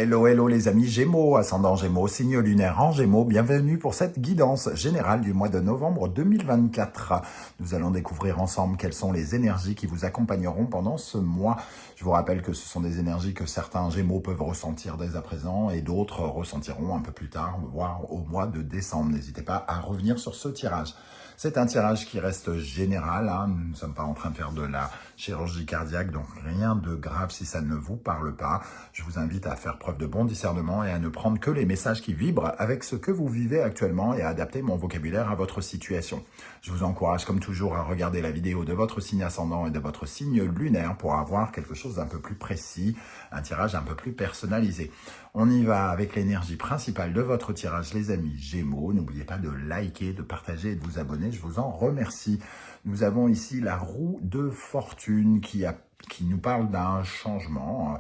Hello, hello les amis Gémeaux, ascendant Gémeaux, signe lunaire en Gémeaux, bienvenue pour cette guidance générale du mois de novembre 2024. Nous allons découvrir ensemble quelles sont les énergies qui vous accompagneront pendant ce mois. Je vous rappelle que ce sont des énergies que certains Gémeaux peuvent ressentir dès à présent et d'autres ressentiront un peu plus tard, voire au mois de décembre. N'hésitez pas à revenir sur ce tirage. C'est un tirage qui reste général, hein. Nous ne sommes pas en train de faire de la chirurgie cardiaque, donc rien de grave si ça ne vous parle pas. Je vous invite à faire preuve de bon discernement et à ne prendre que les messages qui vibrent avec ce que vous vivez actuellement et à adapter mon vocabulaire à votre situation. Je vous encourage comme toujours à regarder la vidéo de votre signe ascendant et de votre signe lunaire pour avoir quelque chose d'un peu plus précis, un tirage un peu plus personnalisé. On y va avec l'énergie principale de votre tirage, les amis Gémeaux. N'oubliez pas de liker, de partager et de vous abonner. Je vous en remercie. Nous avons ici la roue de fortune qui nous parle d'un changement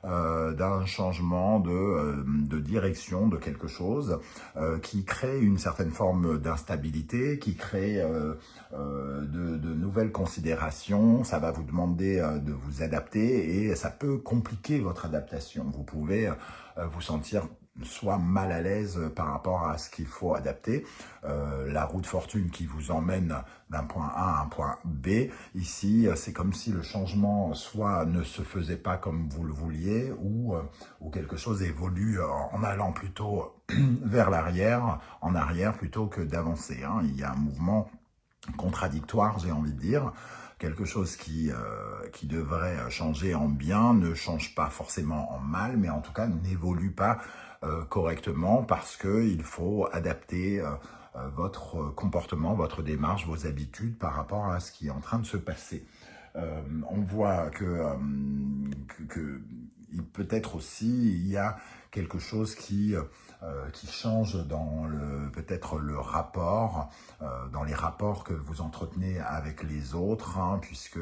de direction de quelque chose qui crée une certaine forme d'instabilité, qui crée de nouvelles considérations. Ça va vous demander de vous adapter et ça peut compliquer votre adaptation. Vous pouvez vous sentir soit mal à l'aise par rapport à ce qu'il faut adapter. La roue de fortune qui vous emmène d'un point A à un point B. Ici, c'est comme si le changement soit ne se faisait pas comme vous le vouliez ou quelque chose évolue en allant plutôt vers l'arrière, en arrière plutôt que d'avancer. Hein. Il y a un mouvement contradictoire, j'ai envie de dire. Quelque chose qui devrait changer en bien ne change pas forcément en mal, mais en tout cas n'évolue pas correctement parce qu'il faut adapter votre comportement, votre démarche, vos habitudes par rapport à ce qui est en train de se passer. On voit que peut-être aussi il y a quelque chose qui change dans peut-être le rapport, dans les rapports que vous entretenez avec les autres, hein, puisque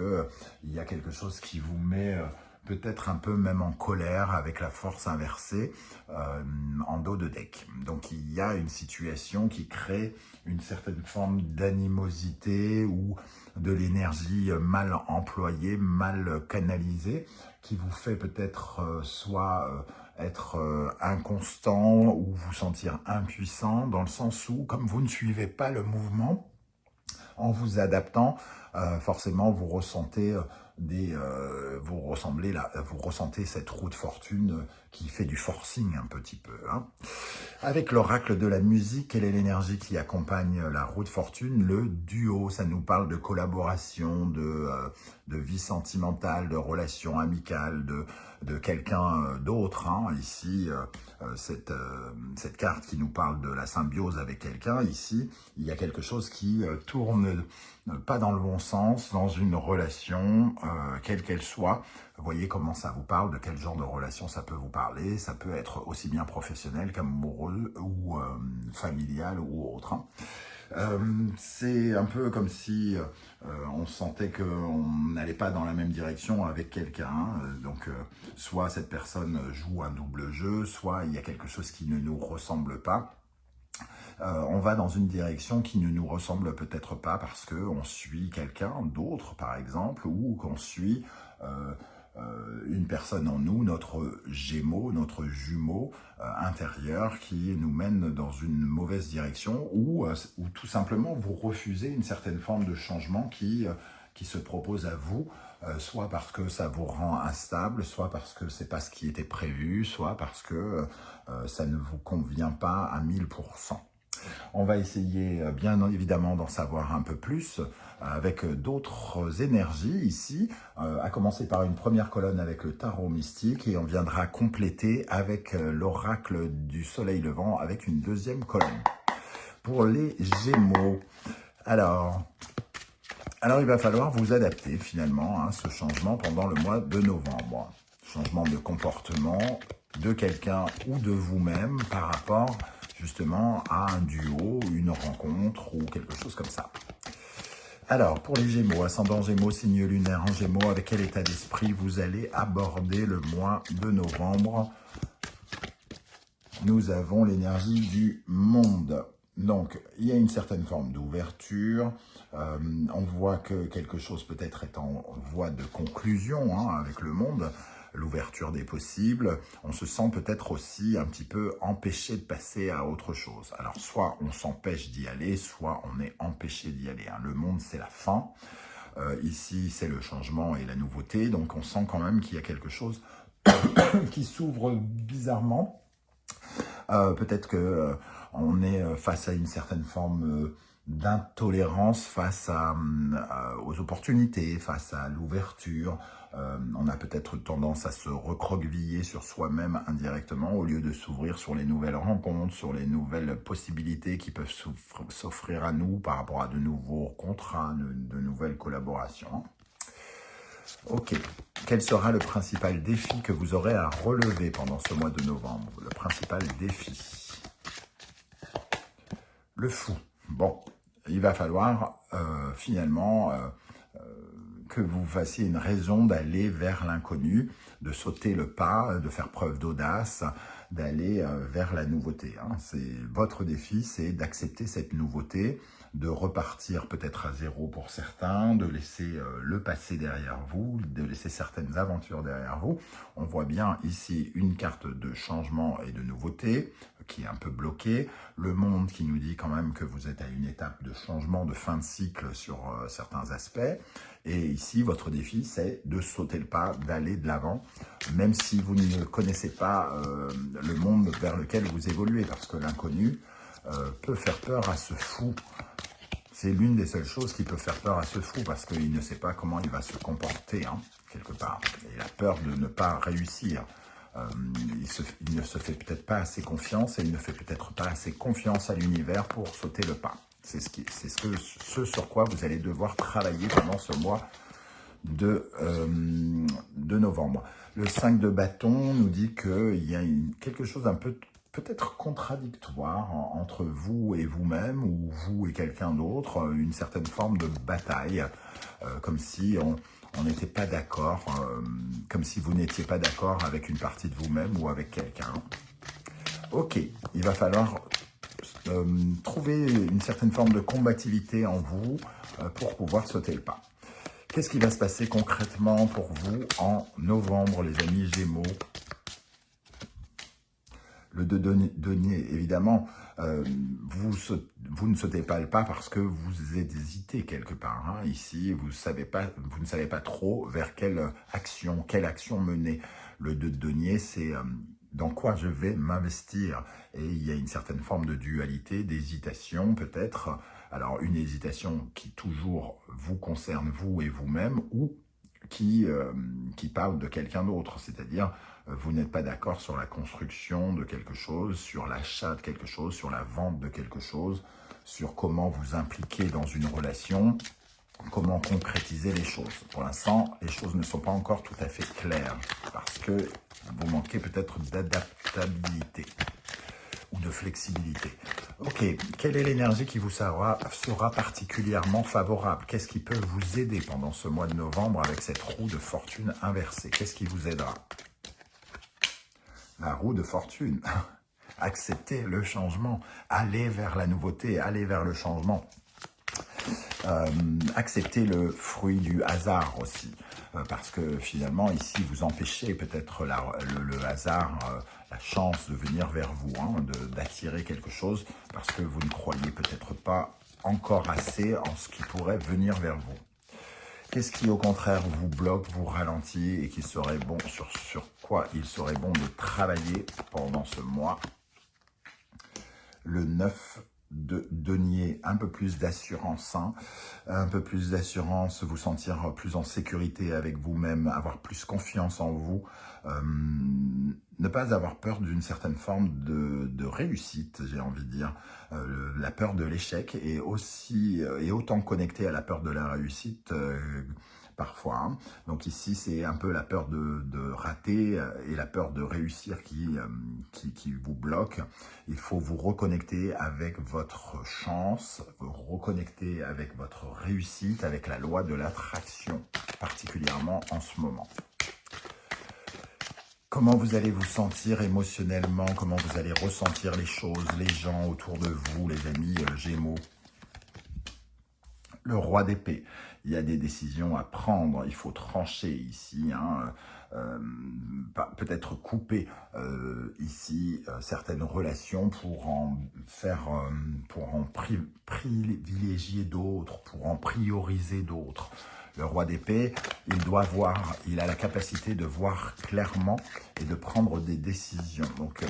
il y a quelque chose qui vous met peut-être un peu même en colère avec la force inversée en dos de deck. Donc il y a une situation qui crée une certaine forme d'animosité ou de l'énergie mal employée, mal canalisée, qui vous fait peut-être soit être inconstant ou vous sentir impuissant, dans le sens où, comme vous ne suivez pas le mouvement, en vous adaptant, forcément vous ressentez vous ressentez cette roue de fortune qui fait du forcing un petit peu. Hein. Avec l'oracle de la musique, quelle est l'énergie qui accompagne la roue de fortune? Le duo, ça nous parle de collaboration, de vie sentimentale, de relations amicales, de quelqu'un d'autre. Hein. Ici, cette carte qui nous parle de la symbiose avec quelqu'un, ici, il y a quelque chose qui tourne pas dans le bon sens, dans une relation, quelle qu'elle soit. Vous voyez comment ça vous parle, de quel genre de relation ça peut vous parler. Ça peut être aussi bien professionnel qu'amoureux ou familial ou autre. Hein. C'est un peu comme si on sentait qu'on n'allait pas dans la même direction avec quelqu'un. Donc, soit cette personne joue un double jeu, soit il y a quelque chose qui ne nous ressemble pas. On va dans une direction qui ne nous ressemble peut-être pas parce qu'on suit quelqu'un d'autre, par exemple, ou qu'on suit une personne en nous, notre Gémeaux, notre jumeau intérieur qui nous mène dans une mauvaise direction ou tout simplement vous refusez une certaine forme de changement qui se propose à vous, soit parce que ça vous rend instable, soit parce que c'est pas ce qui était prévu, soit parce que ça ne vous convient pas à 1000%. On va essayer bien évidemment d'en savoir un peu plus avec d'autres énergies ici, à commencer par une première colonne avec le tarot mystique et on viendra compléter avec l'oracle du soleil levant avec une deuxième colonne. Pour les Gémeaux, alors il va falloir vous adapter finalement à ce changement pendant le mois de novembre. Changement de comportement de quelqu'un ou de vous-même par rapport justement à un duo, une rencontre ou quelque chose comme ça. Alors, pour les Gémeaux, ascendant Gémeaux, signe lunaire en Gémeaux, avec quel état d'esprit vous allez aborder le mois de novembre? Nous avons l'énergie du monde. Donc, il y a une certaine forme d'ouverture. On voit que quelque chose peut-être est en voie de conclusion hein, avec le monde. l'ouverture des possibles. On se sent peut-être aussi un petit peu empêché de passer à autre chose. Alors, soit on s'empêche d'y aller, soit on est empêché d'y aller. Le monde, c'est la fin. Ici, c'est le changement et la nouveauté. Donc, on sent quand même qu'il y a quelque chose qui s'ouvre bizarrement. Peut-être que on est face à une certaine forme d'intolérance face aux opportunités, face à l'ouverture. On a peut-être tendance à se recroqueviller sur soi-même indirectement au lieu de s'ouvrir sur les nouvelles rencontres, sur les nouvelles possibilités qui peuvent s'offrir à nous par rapport à de nouveaux contrats, de nouvelles collaborations. Ok, quel sera le principal défi que vous aurez à relever pendant ce mois de novembre? Le principal défi. Le fou. Bon, il va falloir finalement que vous fassiez une raison d'aller vers l'inconnu, de sauter le pas, de faire preuve d'audace, d'aller vers la nouveauté. Votre défi, c'est d'accepter cette nouveauté, de repartir peut-être à zéro pour certains, de laisser le passé derrière vous, de laisser certaines aventures derrière vous. On voit bien ici une carte de changement et de nouveauté qui est un peu bloquée. Le monde qui nous dit quand même que vous êtes à une étape de changement, de fin de cycle sur certains aspects. Et ici, votre défi, c'est de sauter le pas, d'aller de l'avant, même si vous ne connaissez pas le monde vers lequel vous évoluez, parce que l'inconnu peut faire peur à ce fou. C'est l'une des seules choses qui peut faire peur à ce fou, parce qu'il ne sait pas comment il va se comporter, quelque part. Il a peur de ne pas réussir. Il ne se fait peut-être pas assez confiance, et il ne fait peut-être pas assez confiance à l'univers pour sauter le pas. C'est ce sur quoi vous allez devoir travailler pendant ce mois de novembre. Le 5 de bâton nous dit qu'il y a quelque chose d'un peu peut-être contradictoire entre vous et vous-même, ou vous et quelqu'un d'autre, une certaine forme de bataille, comme si on n'était pas d'accord, comme si vous n'étiez pas d'accord avec une partie de vous-même ou avec quelqu'un. Ok, il va falloir trouver une certaine forme de combativité en vous pour pouvoir sauter le pas. Qu'est-ce qui va se passer concrètement pour vous en novembre, les amis Gémeaux? Le 2 denier, évidemment, vous ne sautez pas le pas parce que vous hésitez quelque part. Ici, vous ne savez pas trop vers quelle action mener. Le 2 denier, c'est dans quoi je vais m'investir. Et il y a une certaine forme de dualité, d'hésitation peut-être. Alors, une hésitation qui toujours vous concerne, vous et vous-même, ou qui parle de quelqu'un d'autre, c'est-à-dire vous n'êtes pas d'accord sur la construction de quelque chose, sur l'achat de quelque chose, sur la vente de quelque chose, sur comment vous impliquer dans une relation, comment concrétiser les choses. Pour l'instant, les choses ne sont pas encore tout à fait claires parce que vous manquez peut-être d'adaptabilité ou de flexibilité. Ok, quelle est l'énergie qui vous sera particulièrement favorable? Qu'est-ce qui peut vous aider pendant ce mois de novembre avec cette roue de fortune inversée? Qu'est-ce qui vous aidera? La roue de fortune. Accepter le changement, aller vers la nouveauté, aller vers le changement. Accepter le fruit du hasard aussi, parce que finalement ici vous empêchez peut-être le hasard, la chance de venir vers vous, d'attirer quelque chose, parce que vous ne croyez peut-être pas encore assez en ce qui pourrait venir vers vous. Qu'est-ce qui au contraire vous bloque, vous ralentit et qui serait bon, sur quoi il serait bon de travailler pendant ce mois? Le 9 de denier, un peu plus d'assurance, un peu plus d'assurance, vous sentir plus en sécurité avec vous-même, avoir plus confiance en vous, ne pas avoir peur d'une certaine forme de réussite, j'ai envie de dire, la peur de l'échec est aussi et autant connectée à la peur de la réussite parfois. Donc ici, c'est un peu la peur de rater et la peur de réussir qui vous bloque. Il faut vous reconnecter avec votre chance, vous reconnecter avec votre réussite, avec la loi de l'attraction, particulièrement en ce moment. Comment vous allez vous sentir émotionnellement, comment vous allez ressentir les choses, les gens autour de vous, les amis Gémeaux. Le roi d'épée. il y a des décisions à prendre, il faut trancher ici, hein, peut-être couper ici certaines relations pour en faire, pour en privilégier d'autres, pour en prioriser d'autres. Le roi d'épée, il a la capacité de voir clairement et de prendre des décisions. Donc,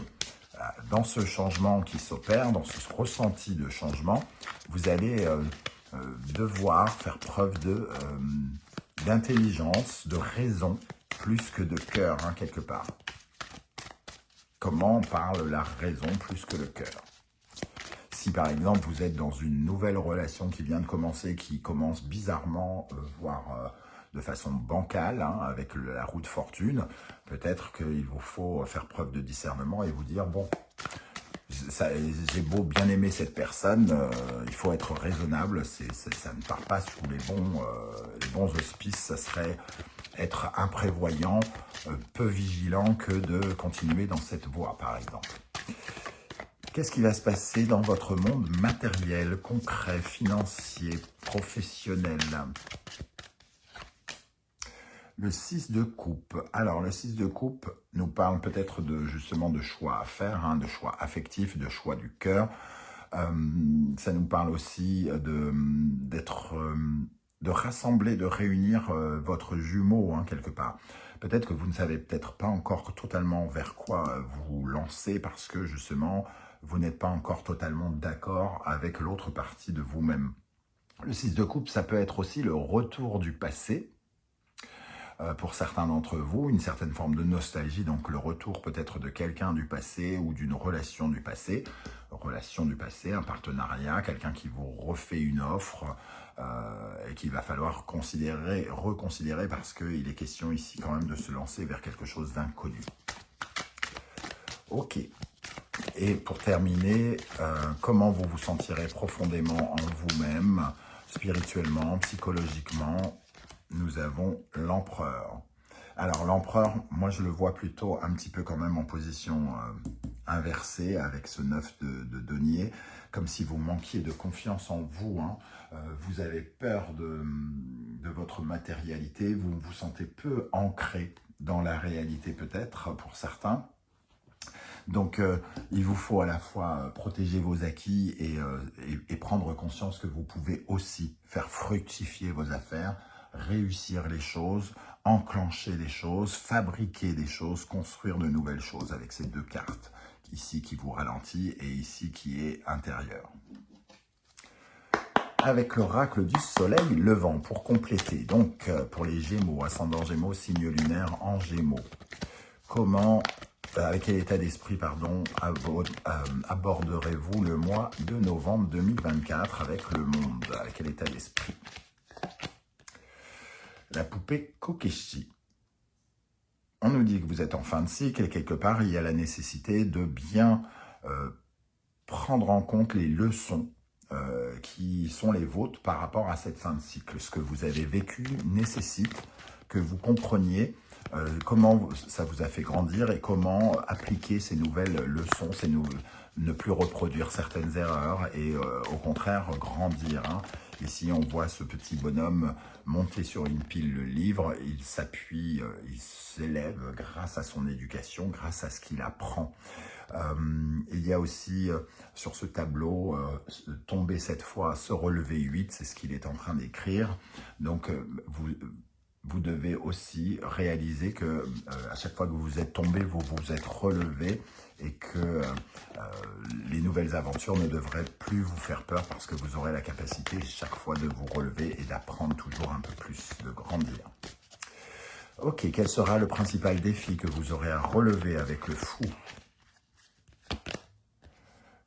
dans ce changement qui s'opère, dans ce ressenti de changement, vous allez devoir faire preuve d'intelligence, de raison, plus que de cœur, hein, quelque part. Comment parle la raison plus que le cœur? Si par exemple vous êtes dans une nouvelle relation qui vient de commencer, qui commence bizarrement, voire de façon bancale, hein, avec la roue de fortune, peut-être qu'il vous faut faire preuve de discernement et vous dire, bon, j'ai beau bien aimer cette personne, il faut être raisonnable, ça ne part pas sous les bons auspices, ça serait être imprévoyant, peu vigilant que de continuer dans cette voie, par exemple. Qu'est-ce qui va se passer dans votre monde matériel, concret, financier, professionnel? Le 6 de coupe. Alors, le 6 de coupe nous parle peut-être justement de choix à faire, hein, de choix affectifs, de choix du cœur. Ça nous parle aussi de rassembler, de réunir votre jumeau, hein, quelque part. Peut-être que vous ne savez peut-être pas encore totalement vers quoi vous lancer parce que justement, vous n'êtes pas encore totalement d'accord avec l'autre partie de vous-même. Le 6 de coupe, ça peut être aussi le retour du passé. Pour certains d'entre vous, une certaine forme de nostalgie, donc le retour peut-être de quelqu'un du passé ou d'une relation du passé, un partenariat, quelqu'un qui vous refait une offre et qu'il va falloir reconsidérer parce qu'il est question ici quand même de se lancer vers quelque chose d'inconnu. Ok. Et pour terminer, comment vous vous sentirez profondément en vous-même, spirituellement, psychologiquement? Nous avons l'empereur. Alors l'empereur, moi je le vois plutôt un petit peu quand même en position inversée avec ce 9 de denier, comme si vous manquiez de confiance en vous, hein. Vous avez peur de votre matérialité, vous vous sentez peu ancré dans la réalité peut-être pour certains. Donc, il vous faut à la fois protéger vos acquis et prendre conscience que vous pouvez aussi faire fructifier vos affaires, réussir les choses, enclencher des choses, fabriquer des choses, construire de nouvelles choses avec ces deux cartes. Ici qui vous ralentit et ici qui est intérieur. Avec l'oracle du soleil levant pour compléter. Donc, pour les Gémeaux, ascendant Gémeaux, signe lunaire en Gémeaux. Comment... avec quel état d'esprit, pardon, aborderez-vous le mois de novembre 2024 avec le monde? Avec quel état d'esprit? La poupée Kokeshi. On nous dit que vous êtes en fin de cycle et quelque part, il y a la nécessité de bien prendre en compte les leçons qui sont les vôtres par rapport à cette fin de cycle. Ce que vous avez vécu nécessite que vous compreniez comment ça vous a fait grandir et comment appliquer ces nouvelles leçons, ne plus reproduire certaines erreurs et au contraire grandir, hein. Ici, on voit ce petit bonhomme monter sur une pile de livres, il s'appuie, il s'élève grâce à son éducation, grâce à ce qu'il apprend. Il y a aussi sur ce tableau, tomber cette fois, se relever 8, c'est ce qu'il est en train d'écrire. Donc, vous devez aussi réaliser que à chaque fois que vous êtes tombé, vous vous êtes relevé et que les nouvelles aventures ne devraient plus vous faire peur parce que vous aurez la capacité chaque fois de vous relever et d'apprendre toujours un peu plus, de grandir. Ok, quel sera le principal défi que vous aurez à relever avec le fou?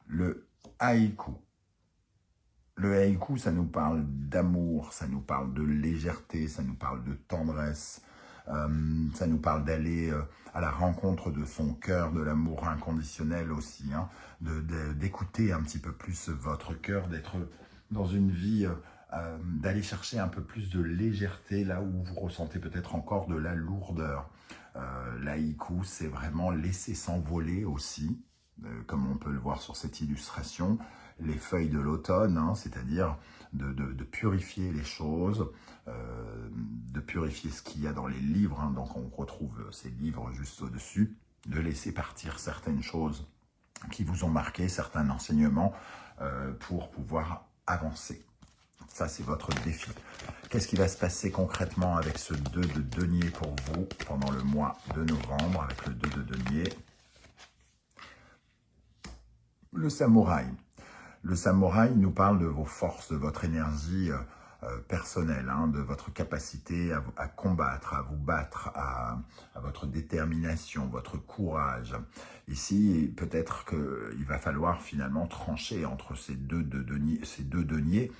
Le haïku. Le haïku, ça nous parle d'amour, ça nous parle de légèreté, ça nous parle de tendresse, ça nous parle d'aller à la rencontre de son cœur, de l'amour inconditionnel aussi, hein, d'écouter un petit peu plus votre cœur, d'être dans une vie, d'aller chercher un peu plus de légèreté là où vous ressentez peut-être encore de la lourdeur. L'haïku, c'est vraiment laisser s'envoler aussi. comme on peut le voir sur cette illustration, les feuilles de l'automne, hein, c'est-à-dire de purifier les choses, de purifier ce qu'il y a dans les livres, hein, donc on retrouve ces livres juste au-dessus, de laisser partir certaines choses qui vous ont marqué, certains enseignements pour pouvoir avancer. Ça, c'est votre défi. Qu'est-ce qui va se passer concrètement avec ce 2 de denier pour vous pendant le mois de novembre, avec le 2 de denier? Le samouraï. Le samouraï nous parle de vos forces, de votre énergie personnelle, hein, de votre capacité à combattre, à vous battre, à votre détermination, votre courage. Ici, peut-être qu'il va falloir finalement trancher entre ces deux deniers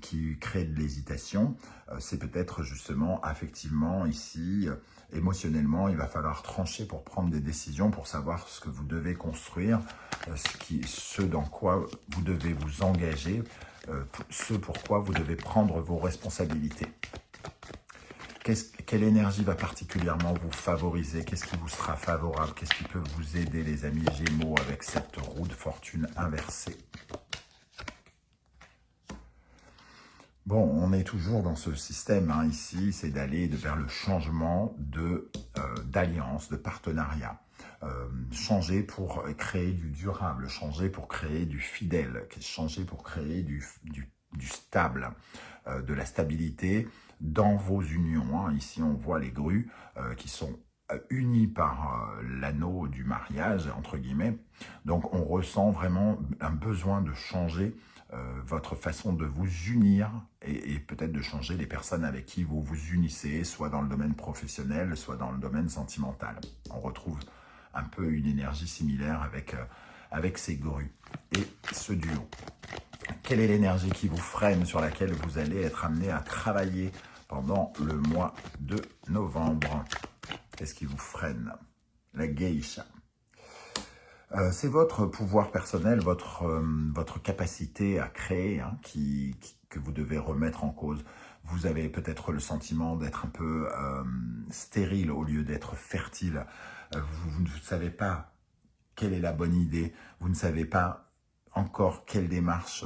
qui créent de l'hésitation. C'est peut-être justement, affectivement, ici, émotionnellement, il va falloir trancher pour prendre des décisions, pour savoir ce que vous devez construire, ce dans quoi vous devez vous engager, ce pourquoi vous devez prendre vos responsabilités. Quelle énergie va particulièrement vous favoriser? Qu'est-ce qui vous sera favorable? Qu'est-ce qui peut vous aider, les amis Gémeaux, avec cette roue de fortune inversée? Bon, on est toujours dans ce système, hein, ici, c'est d'aller vers le changement d'alliance, de partenariat. Changer pour créer du durable, changer pour créer du fidèle, changer pour créer du stable, de la stabilité dans vos unions. Hein. Ici, on voit les grues qui sont unis par l'anneau du mariage, entre guillemets. Donc, on ressent vraiment un besoin de changer votre façon de vous unir et peut-être de changer les personnes avec qui vous vous unissez, soit dans le domaine professionnel, soit dans le domaine sentimental. On retrouve un peu une énergie similaire avec ces grues et ce duo. Quelle est l'énergie qui vous freine, sur laquelle vous allez être amené à travailler pendant le mois de novembre? Qu'est-ce qui vous freine? La geisha. C'est votre pouvoir personnel, votre capacité à créer que vous devez remettre en cause. Vous avez peut-être le sentiment d'être un peu stérile au lieu d'être fertile. Vous ne savez pas quelle est la bonne idée. Vous ne savez pas encore quelle démarche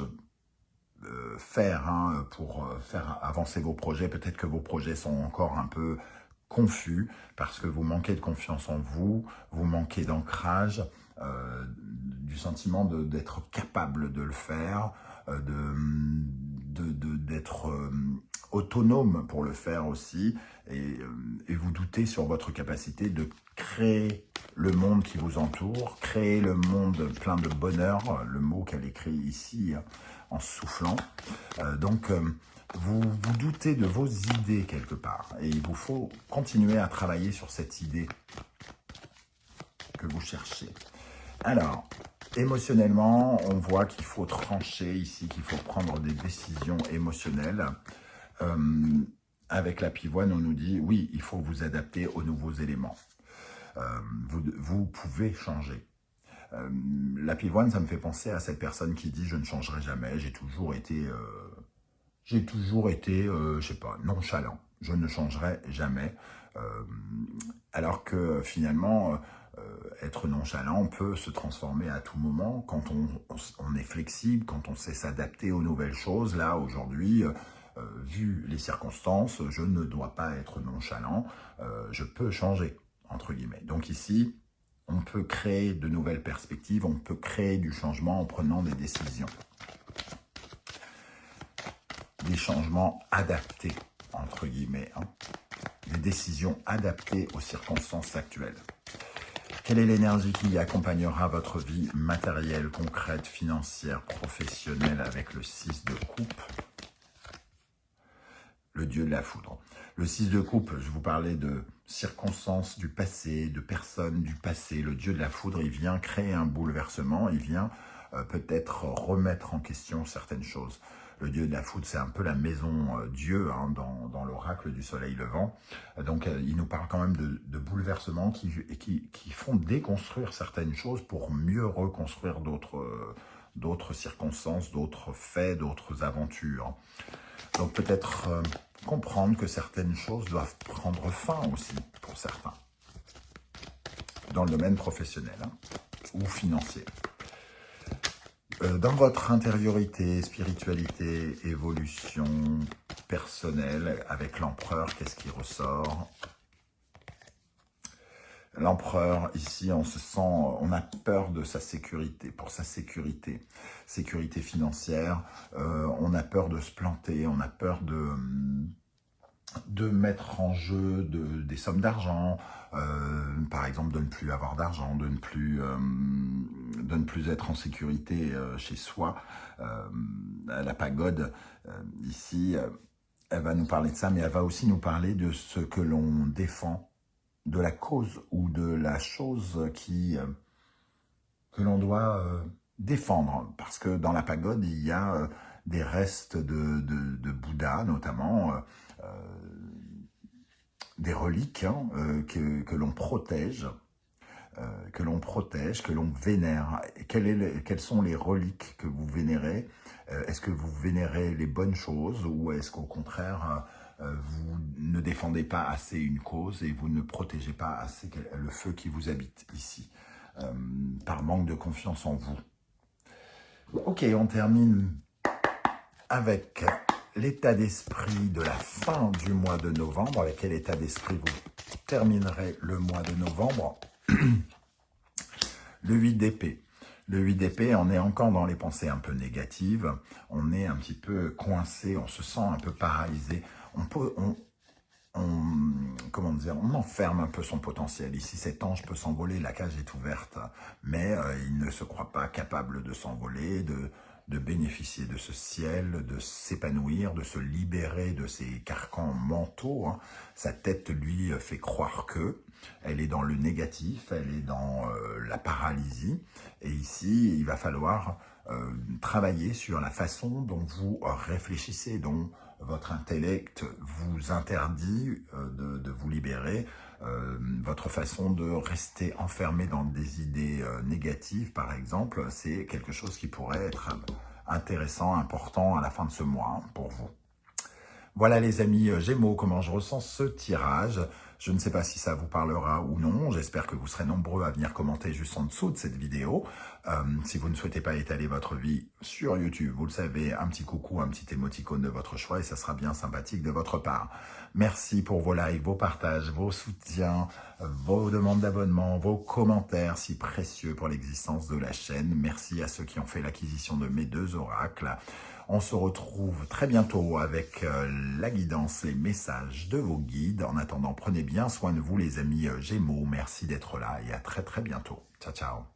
faire pour faire avancer vos projets. Peut-être que vos projets sont encore un peu confus parce que vous manquez de confiance en vous, vous manquez d'ancrage, du sentiment d'être capable de le faire, d'être autonome pour le faire aussi, et vous doutez sur votre capacité de créer le monde qui vous entoure, créer le monde plein de bonheur, le mot qu'elle écrit ici en soufflant. Vous doutez de vos idées quelque part, et il vous faut continuer à travailler sur cette idée que vous cherchez. Alors, émotionnellement, on voit qu'il faut trancher ici, qu'il faut prendre des décisions émotionnelles. Avec la pivoine, on nous dit, oui, il faut vous adapter aux nouveaux éléments. Vous pouvez changer. La pivoine, ça me fait penser à cette personne qui dit, je ne changerai jamais, j'ai toujours été, je sais pas, nonchalant. Je ne changerai jamais. Alors que finalement, être nonchalant peut se transformer à tout moment quand on est flexible, quand on sait s'adapter aux nouvelles choses. Là, aujourd'hui, vu les circonstances, je ne dois pas être nonchalant, je peux changer, entre guillemets. Donc ici, on peut créer de nouvelles perspectives, on peut créer du changement en prenant des décisions. Des changements adaptés, entre guillemets, des décisions adaptées aux circonstances actuelles. Quelle est l'énergie qui accompagnera votre vie matérielle, concrète, financière, professionnelle avec le 6 de coupe? Le dieu de la foudre. Le 6 de coupe, je vous parlais de circonstances du passé, de personnes du passé. Le dieu de la foudre, il vient créer un bouleversement, il vient peut-être remettre en question certaines choses. Le dieu de la foudre, c'est un peu la maison Dieu dans l'oracle du soleil levant. Donc, il nous parle quand même de bouleversements qui font déconstruire certaines choses pour mieux reconstruire d'autres circonstances, d'autres faits, d'autres aventures. Donc, peut-être comprendre que certaines choses doivent prendre fin aussi pour certains, dans le domaine professionnel. ou financier. Dans votre intériorité, spiritualité, évolution personnelle, avec l'empereur, qu'est-ce qui ressort? L'empereur, ici, on se sent, on a peur de sa sécurité, pour sa sécurité financière, on a peur de se planter, on a peur de mettre en jeu des sommes d'argent, par exemple de ne plus avoir d'argent, de ne plus être en sécurité chez soi. La pagode, ici, elle va nous parler de ça, mais elle va aussi nous parler de ce que l'on défend, de la cause ou de la chose que l'on doit défendre. Parce que dans la pagode, il y a des restes de Bouddha, notamment, des reliques hein, que l'on protège, que l'on vénère. Quelles sont les reliques que vous vénérez? Est-ce que vous vénérez les bonnes choses ou est-ce qu'au contraire, vous ne défendez pas assez une cause et vous ne protégez pas assez le feu qui vous habite ici, par manque de confiance en vous? Ok, on termine avec l'état d'esprit de la fin du mois de novembre. Avec quel état d'esprit vous terminerez le mois de novembre? Le 8 d'épée. Le 8 d'épée, on est encore dans les pensées un peu négatives. On est un petit peu coincé, on se sent un peu paralysé. Comment dire, on enferme un peu son potentiel. Ici, cet ange peut s'envoler, la cage est ouverte, mais il ne se croit pas capable de s'envoler, de bénéficier de ce ciel, de s'épanouir, de se libérer de ses carcans mentaux. Hein. Sa tête lui fait croire que elle est dans le négatif, elle est dans la paralysie. Et ici, il va falloir travailler sur la façon dont vous réfléchissez, dont votre intellect vous interdit de vous libérer, votre façon de rester enfermé dans des idées négatives, par exemple, c'est quelque chose qui pourrait être intéressant, important à la fin de ce mois hein, pour vous. Voilà les amis Gémeaux, comment je ressens ce tirage. Je ne sais pas si ça vous parlera ou non. J'espère que vous serez nombreux à venir commenter juste en dessous de cette vidéo. Si vous ne souhaitez pas étaler votre vie sur YouTube, vous le savez, un petit coucou, un petit émoticône de votre choix et ça sera bien sympathique de votre part. Merci pour vos likes, vos partages, vos soutiens, vos demandes d'abonnement, vos commentaires si précieux pour l'existence de la chaîne. Merci à ceux qui ont fait l'acquisition de mes 2 oracles. On se retrouve très bientôt avec la guidance, les messages de vos guides. En attendant, prenez bien soin de vous les amis Gémeaux. Merci d'être là et à très bientôt. Ciao, ciao.